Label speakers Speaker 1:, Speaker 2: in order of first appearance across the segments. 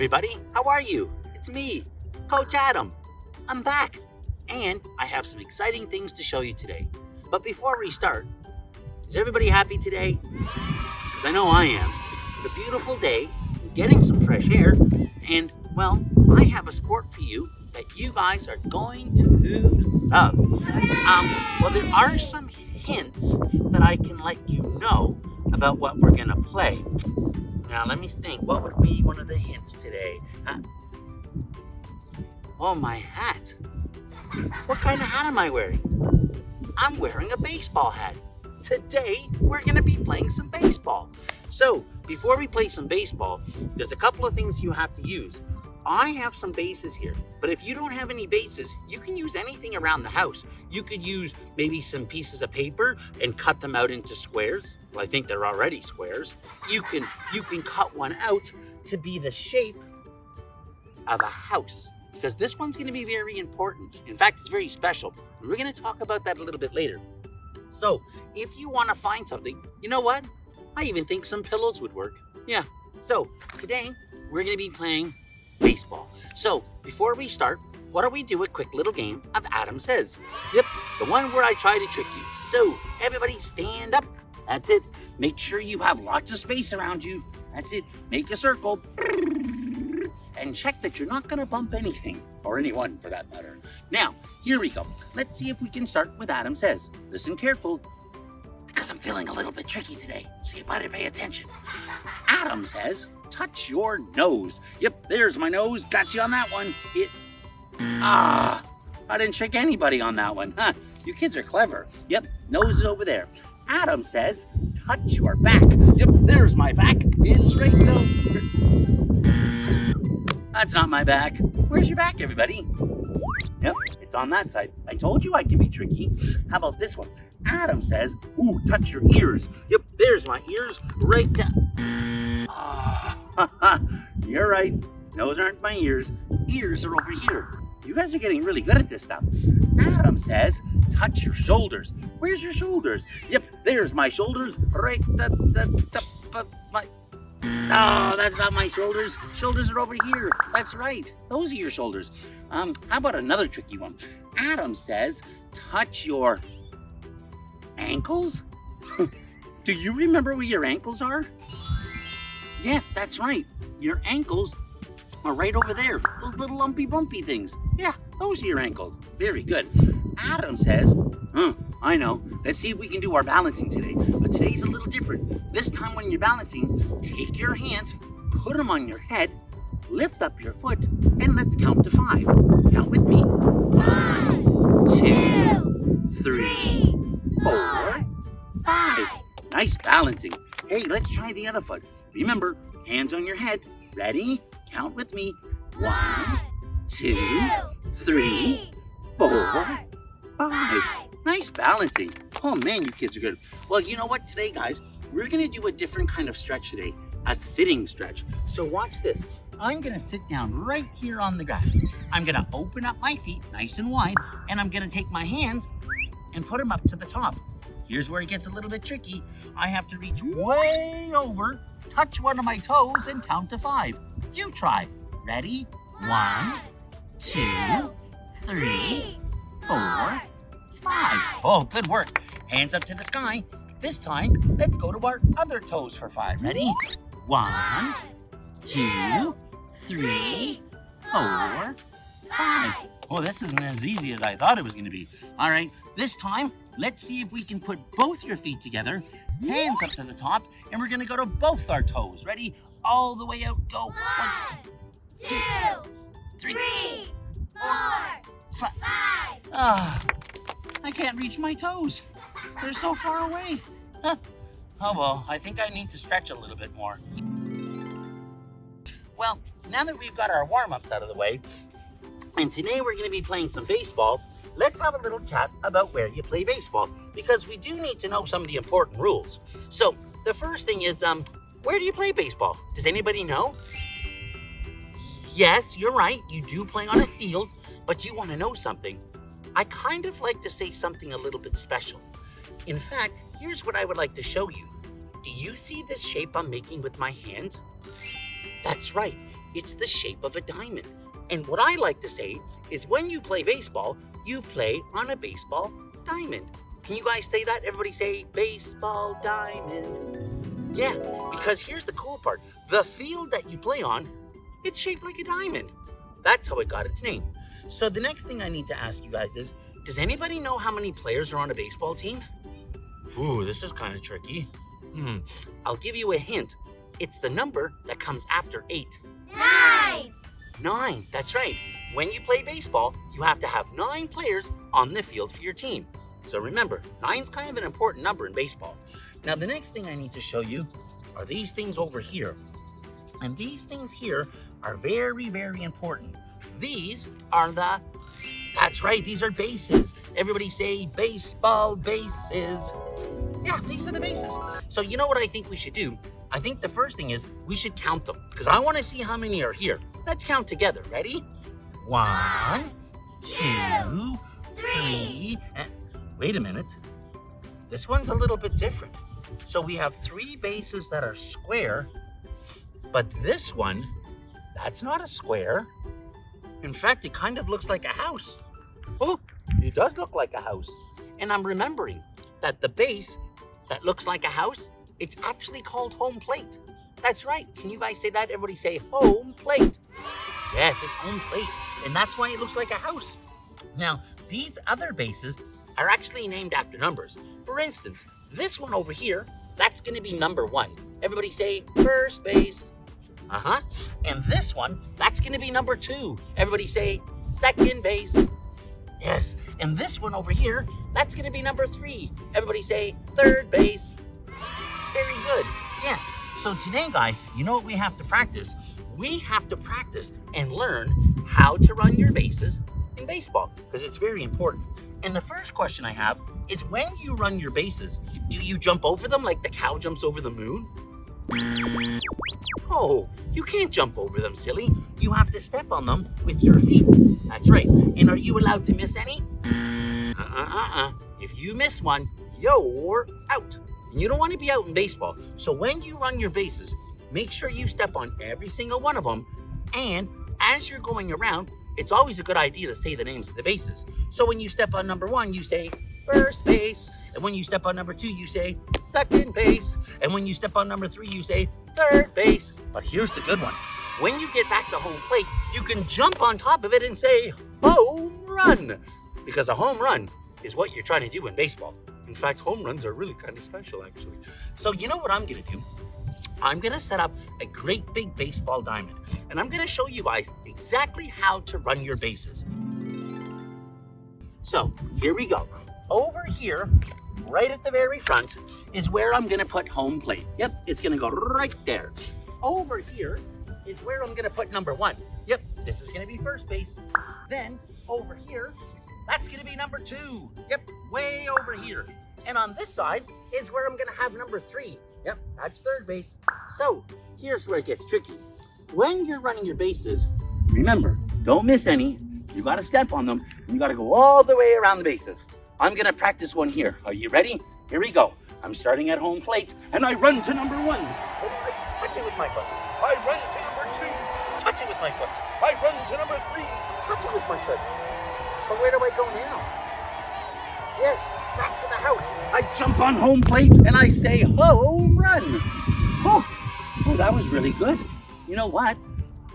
Speaker 1: everybody, how are you? It's me, Coach Adam. I'm back, and I have some exciting things to show you today. But before we start, is everybody happy today? Because I know I am. It's a beautiful day, getting some fresh air, and, well, I have a sport for you that you guys are going to love. Well, there are some hints that I can let you know about what we're going to play. Now, let me think. What would be one of the hints today? Oh, my hat. What kind of hat am I wearing? I'm wearing a baseball hat. Today, we're going to be playing some baseball. So, before we play some baseball, there's a couple of things you have to use. I have some bases here, but if you don't have any bases, you can use anything around the house. You could use maybe some pieces of paper and cut them out into squares. Well, I think they're already squares. You can cut one out to be the shape of a house, because this one's going to be very important. In fact, it's very special. We're going to talk about that a little bit later. So, if you want to find something, you know what? I even think some pillows would work. Yeah. So, today, we're going to be playing baseball. So, before we start, why don't we do a quick little game of Adam Says? Yep, the one where I try to trick you. So, everybody stand up. That's it. Make sure you have lots of space around you. That's it. Make a circle. And check that you're not going to bump anything, or anyone for that matter. Now, here we go. Let's see if we can start with Adam Says. Listen careful, because I'm feeling a little bit tricky today, so you better pay attention. Adam says, touch your nose. Yep, there's my nose. Got you on that one. I didn't trick anybody on that one. Huh, you kids are clever. Yep, nose is over there. Adam says, touch your back. Yep, there's my back. It's right over. That's not my back. Where's your back, everybody? Yep, it's on that side. I told you I can be tricky. How about this one? Adam says, ooh, touch your ears. Yep, there's my ears right down. You're right. Those aren't my ears. Ears are over here. You guys are getting really good at this stuff. Adam says, touch your shoulders. Where's your shoulders? Yep, there's my shoulders right at the top of my... No, that's not my shoulders. Shoulders are over here. That's right. Those are your shoulders. How about another tricky one? Adam says, touch your ankles? Do you remember where your ankles are? Yes, that's right. Your ankles are right over there. Those little lumpy bumpy things. Yeah, those are your ankles. Very good. Adam says, I know. Let's see if we can do our balancing today. But today's a little different. This time when you're balancing, take your hands, put them on your head, lift up your foot, and let's count to 5. Count with me. 1, 2, 3, 4, 5. Nice balancing. Hey, let's try the other foot. Remember, hands on your head. Ready? Count with me. 1, 2, 3, 4, 5. Nice balancing. Oh man, you kids are good. Well, you know what today, guys? We're going to do a different kind of stretch today. A sitting stretch. So watch this. I'm going to sit down right here on the grass. I'm going to open up my feet nice and wide, and I'm going to take my hands and put them up to the top. Here's where it gets a little bit tricky. I have to reach way over, touch one of my toes, and count to 5. You try. Ready? 1, 2, 3, 4, 5. Oh, good work. Hands up to the sky. This time, let's go to our other toes for 5. Ready? 1, 2, 3, 4, 5. Oh, this isn't as easy as I thought it was going to be. All right, this time, let's see if we can put both your feet together, hands up to the top, and we're going to go to both our toes. Ready? All the way out. Go.
Speaker 2: 1, 2, 3, 4, 5.
Speaker 1: I can't reach my toes. They're so far away. Huh. Oh well, I think I need to stretch a little bit more. Well, now that we've got our warm-ups out of the way, and today we're going to be playing some baseball, let's have a little chat about where you play baseball, because we do need to know some of the important rules. So, the first thing is, where do you play baseball? Does anybody know? Yes, you're right, you do play on a field, but you want to know something. I kind of like to say something a little bit special. In fact, here's what I would like to show you. Do you see this shape I'm making with my hands? That's right. It's the shape of a diamond. And what I like to say is when you play baseball, you play on a baseball diamond. Can you guys say that? Everybody say baseball diamond. Yeah, because here's the cool part. The field that you play on, it's shaped like a diamond. That's how it got its name. So the next thing I need to ask you guys is, does anybody know how many players are on a baseball team? Ooh, this is kind of tricky. I'll give you a hint. It's the number that comes after 8.
Speaker 2: 9.
Speaker 1: 9, that's right. When you play baseball, you have to have 9 players on the field for your team. So remember, 9's kind of an important number in baseball. Now the next thing I need to show you are these things over here. And these things here are very, very important. These are that's right, these are bases. Everybody say baseball bases. Yeah, these are the bases. So you know what I think we should do? I think the first thing is we should count them because I want to see how many are here. Let's count together. Ready? 1, 2, 3. Wait a minute. This one's a little bit different. So we have 3 bases that are square, but this one, that's not a square. In fact, it kind of looks like a house. Oh, it does look like a house. And I'm remembering that the base that looks like a house, it's actually called home plate. That's right. Can you guys say that? Everybody say home plate. Yes, it's home plate. And that's why it looks like a house. Now, these other bases are actually named after numbers. For instance, this one over here, that's going to be number 1. Everybody say first base. And this one, that's going to be number 2. Everybody say second base. Yes. And this one over here, that's going to be number 3. Everybody say third base. Very good. Yes. So today, guys, you know what we have to practice? We have to practice and learn how to run your bases in baseball because it's very important. And the first question I have is, when you run your bases, do you jump over them like the cow jumps over the moon? Oh, you can't jump over them, silly. You have to step on them with your feet. That's right. And are you allowed to miss any? If you miss one, you're out. And you don't want to be out in baseball. So when you run your bases, make sure you step on every single one of them. And as you're going around, it's always a good idea to say the names of the bases. So when you step on number 1, you say first base. And when you step on number 2, you say second base. And when you step on number 3, you say third base. But here's the good one. When you get back to home plate, you can jump on top of it and say home run. Because a home run is what you're trying to do in baseball. In fact, home runs are really kind of special, actually. So you know what I'm going to do? I'm going to set up a great big baseball diamond. And I'm going to show you guys exactly how to run your bases. So here we go. Over here, right at the very front, is where I'm going to put home plate. Yep, it's going to go right there. Over here is where I'm going to put number 1. Yep, this is going to be first base. Then over here, that's going to be number 2. Yep, way over here. And on this side is where I'm going to have number 3. Yep, that's third base. So here's where it gets tricky. When you're running your bases, remember, don't miss any. You got to step on them. And you got to go all the way around the bases. I'm going to practice one here. Are you ready? Here we go. I'm starting at home plate, and I run to number 1. I touch it with my foot. I run to number 2. Touch it with my foot. I run to number 3. Touch it with my foot. But where do I go now? Yes, back to the house. I jump on home plate, and I say home run. Oh, that was really good. You know what?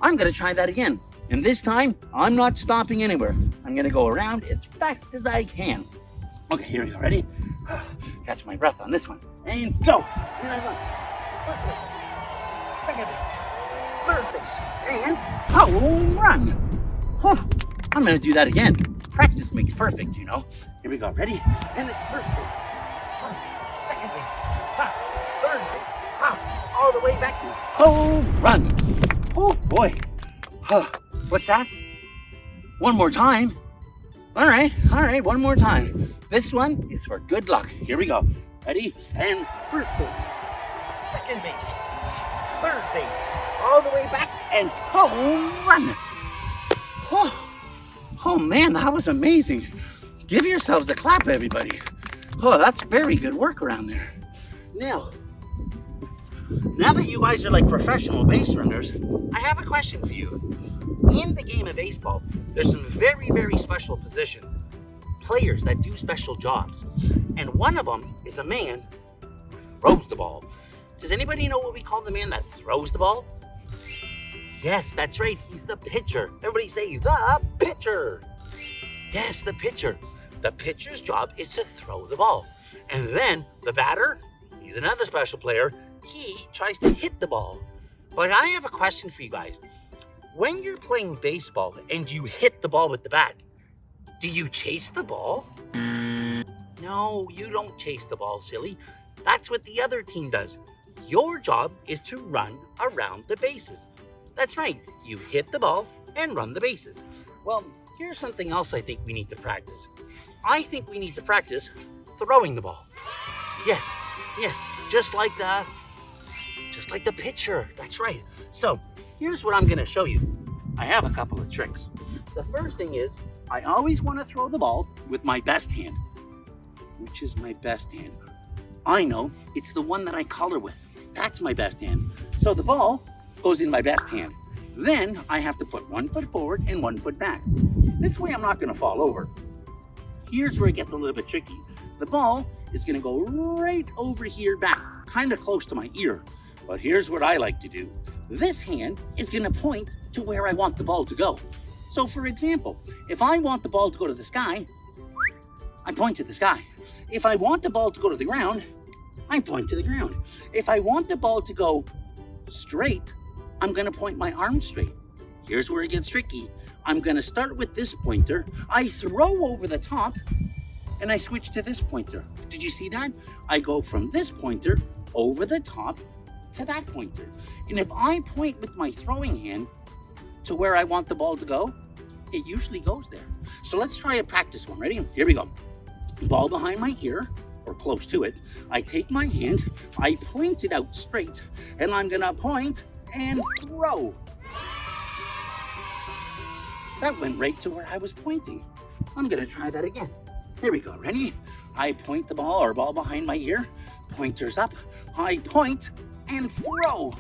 Speaker 1: I'm going to try that again. And this time, I'm not stopping anywhere. I'm going to go around as fast as I can. Okay, here we go. Ready? Catch my breath on this one. And go. Here I run. First base. Second base. And home run. Oh, I'm going to do that again. Practice makes perfect, you know. Here we go. Ready? And it's first base. Second base. Third base. All the way back to home run. Oh, boy. What's that? One more time. All right, one more time. This one is for good luck. Here we go. Ready? And first base, second base, third base, all the way back and home run. Oh man, that was amazing. Give yourselves a clap, everybody. Oh, that's very good work around there. Now, now that you guys are like professional base runners, I have a question for you. In the game of baseball, there's some very, very special positions, players that do special jobs. And one of them is a man who throws the ball. Does anybody know what we call the man that throws the ball? Yes, that's right. He's the pitcher. Everybody say the pitcher. Yes, the pitcher. The pitcher's job is to throw the ball. And then the batter, he's another special player. He tries to hit the ball. But I have a question for you guys. When you're playing baseball and you hit the ball with the bat, do you chase the ball? No, you don't chase the ball, silly. That's what the other team does. Your job is to run around the bases. That's right, you hit the ball and run the bases. Well, here's something else I think we need to practice. I think we need to practice throwing the ball. Yes, just like the pitcher. That's right. So, here's what I'm going to show you. I have a couple of tricks. The first thing is, I always want to throw the ball with my best hand. Which is my best hand? I know, it's the one that I color with. That's my best hand. So the ball goes in my best hand. Then I have to put 1 foot forward and 1 foot back. This way I'm not going to fall over. Here's where it gets a little bit tricky. The ball is going to go right over here back, kind of close to my ear. But here's what I like to do. This hand is going to point to where I want the ball to go. So for example, if I want the ball to go to the sky, I point to the sky. If I want the ball to go to the ground, I point to the ground. If I want the ball to go straight, I'm going to point my arm straight. Here's where it gets tricky. I'm going to start with this pointer. I throw over the top and I switch to this pointer. Did you see that? I go from this pointer over the top to that pointer. And if I point with my throwing hand to where I want the ball to go, it usually goes there. So let's try a practice one. Ready? Here we go. Ball behind my ear, or close to it. I take my hand, I point it out straight, and I'm gonna point and throw. That went right to where I was pointing. I'm gonna try that again. Here we go. Ready? I point the ball, or ball behind my ear, pointers up, I point and throw.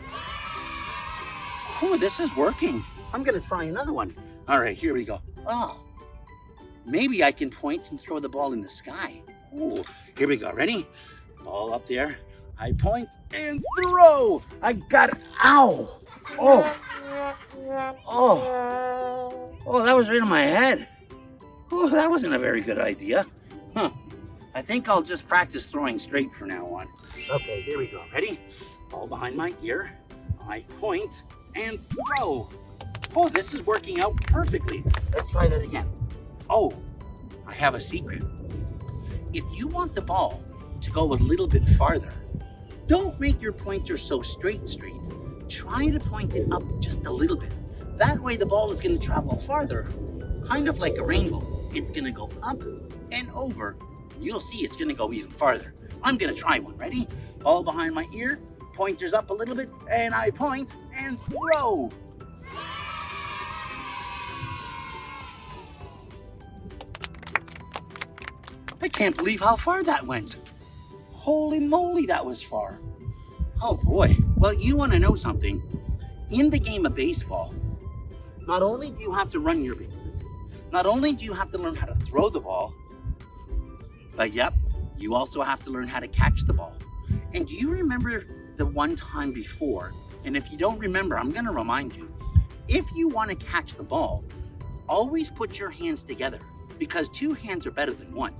Speaker 1: Oh, this is working. I'm gonna try another one. All right, here we go. Oh, maybe I can point and throw the ball in the sky. Oh, here we go. Ready? Ball up there. I point and throw. I got it. Ow! Oh! That was right on my head. Oh, that wasn't a very good idea. Huh. I think I'll just practice throwing straight from now on. Okay, here we go. Ready? Ball behind my ear. I point and throw. Oh, this is working out perfectly. Let's try that again. Oh, I have a secret. If you want the ball to go a little bit farther, don't make your pointer so straight. Try to point it up just a little bit. That way the ball is going to travel farther, kind of like a rainbow. It's going to go up and over. You'll see it's going to go even farther. I'm going to try one. Ready? Ball behind my ear, pointers up a little bit, and I point and throw. I can't believe how far that went. Holy moly, that was far. Oh boy. Well, you want to know something? In the game of baseball, not only do you have to run your bases, not only do you have to learn how to throw the ball, but yep, you also have to learn how to catch the ball. And do you remember the one time before? And if you don't remember, I'm going to remind you. If you want to catch the ball, always put your hands together, because 2 hands are better than 1.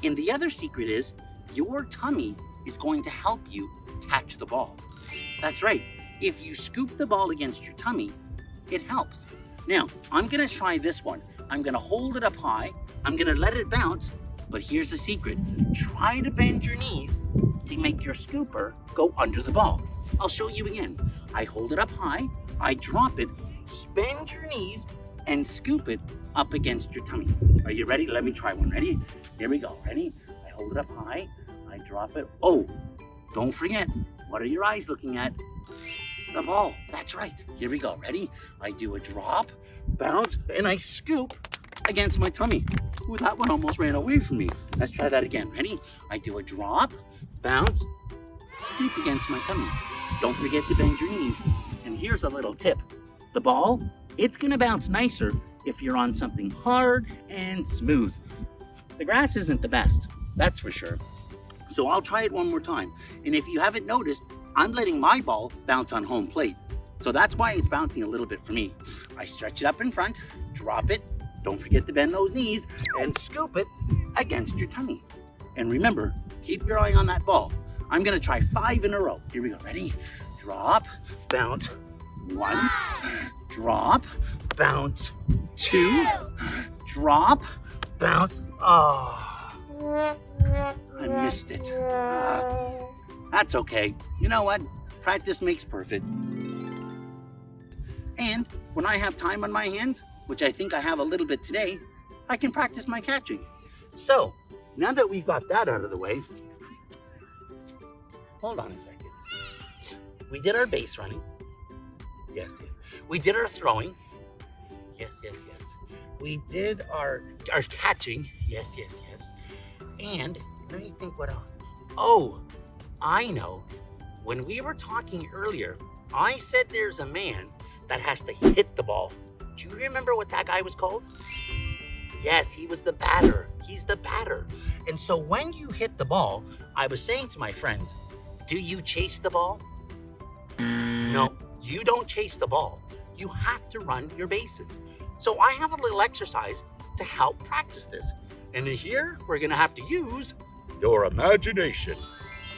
Speaker 1: And the other secret is your tummy is going to help you catch the ball. That's right. If you scoop the ball against your tummy, it helps. Now, I'm going to try this one. I'm going to hold it up high. I'm going to let it bounce. But here's the secret. Try to bend your knees to make your scooper go under the ball. I'll show you again. I hold it up high. I drop it. Bend your knees and scoop it up against your tummy. Are you ready? Let me try one. Ready? Here we go. Ready? I hold it up high. I drop it. Oh, don't forget. What are your eyes looking at? The ball. That's right. Here we go. Ready? I do a drop, bounce, and I scoop against my tummy. Ooh, that one almost ran away from me. Let's try that again. Ready? I do a drop, bounce, scoop against my tummy. Don't forget to bend your knees. And here's a little tip. The ball, it's gonna bounce nicer if you're on something hard and smooth. The grass isn't the best, that's for sure. So I'll try it one more time. And if you haven't noticed, I'm letting my ball bounce on home plate. So that's why it's bouncing a little bit for me. I stretch it up in front, drop it, don't forget to bend those knees, and scoop it against your tummy. And remember, keep your eye on that ball. I'm gonna try 5 in a row. Here we go, ready? Drop, bounce, 1, drop, bounce, 2, drop, bounce. Oh, I missed it. That's okay. You know what? Practice makes perfect. And when I have time on my hands, which I think I have a little bit today, I can practice my catching. So, now that we've got that out of the way, hold on a second. We did our base running. Yes, yes. We did our throwing. Yes, yes, yes. We did our catching. Yes, yes, yes. And let me think what else. Oh, I know. When we were talking earlier, I said there's a man that has to hit the ball. Do you remember what that guy was called? Yes, he was the batter. He's the batter. And so when you hit the ball, I was saying to my friends, do you chase the ball? No, you don't chase the ball. You have to run your bases. So I have a little exercise to help practice this. And in here, we're gonna have to use your imagination.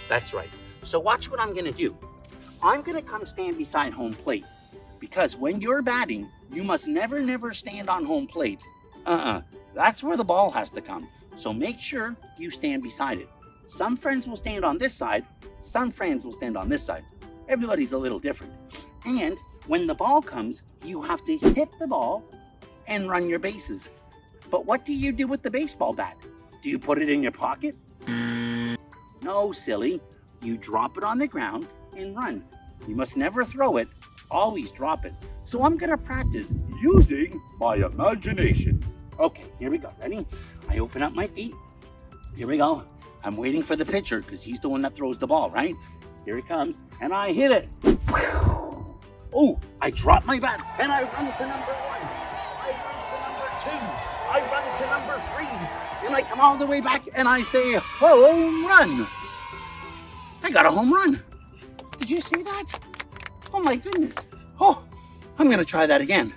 Speaker 1: That's right. So watch what I'm gonna do. I'm gonna come stand beside home plate. Because when you're batting, you must never stand on home plate. That's where the ball has to come. So make sure you stand beside it. Some friends will stand on this side, some friends will stand on this side. Everybody's a little different. And when the ball comes, you have to hit the ball and run your bases. But what do you do with the baseball bat? Do you put it in your pocket? No, silly. You drop it on the ground and run. You must never throw it. Always drop it. So I'm gonna practice using my imagination. Okay, here we go. Ready? I open up my feet. Here we go. I'm waiting for the pitcher because he's the one that throws the ball, right? Here he comes, and I hit it. Oh, I drop my bat, and I run to number 1. I run to number 2. I run to number 3. And I come all the way back, and I say, home run. I got a home run. Did you see that? Oh my goodness. Oh, I'm gonna try that again.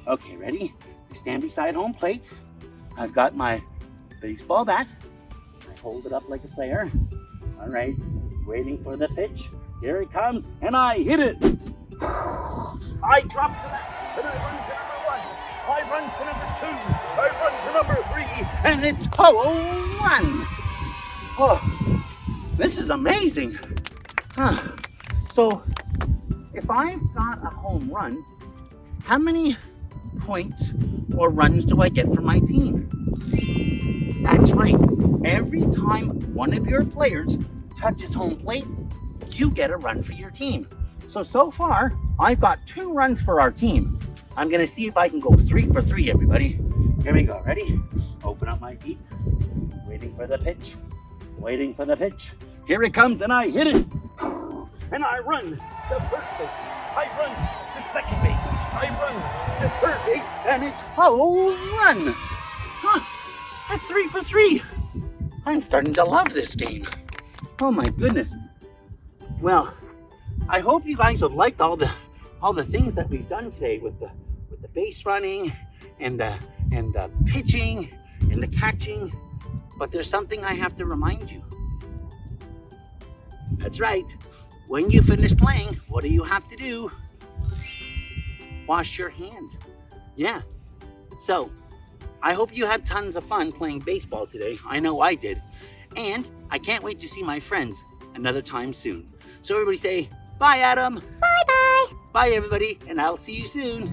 Speaker 1: Okay, ready? I stand beside home plate. I've got my baseball bat. I hold it up like a player. All right, waiting for the pitch. Here it comes, and I hit it. I drop the bat, and I run to number 1. I run to number 2. I run to number 3, and it's home run. Oh, this is amazing. So, if I've got a home run, how many points or runs do I get for my team? That's right. Every time one of your players touches home plate, you get a run for your team. So far, I've got 2 runs for our team. I'm gonna see if I can go 3 for 3, everybody. Here we go, ready? Open up my feet. Waiting for the pitch. Waiting for the pitch. Here it comes, and I hit it. And I run to first base. I run to second base. I run to third base, and it's home run. That's 3 for 3. I'm starting to love this game. Oh my goodness. Well, I hope you guys have liked all the things that we've done today with the base running and the pitching and the catching. But there's something I have to remind you. That's right. When you finish playing, what do you have to do? Wash your hands. Yeah. So, I hope you had tons of fun playing baseball today. I know I did. And I can't wait to see my friends another time soon. So everybody say, bye, Adam.
Speaker 2: Bye-bye.
Speaker 1: Bye, everybody, and I'll see you soon.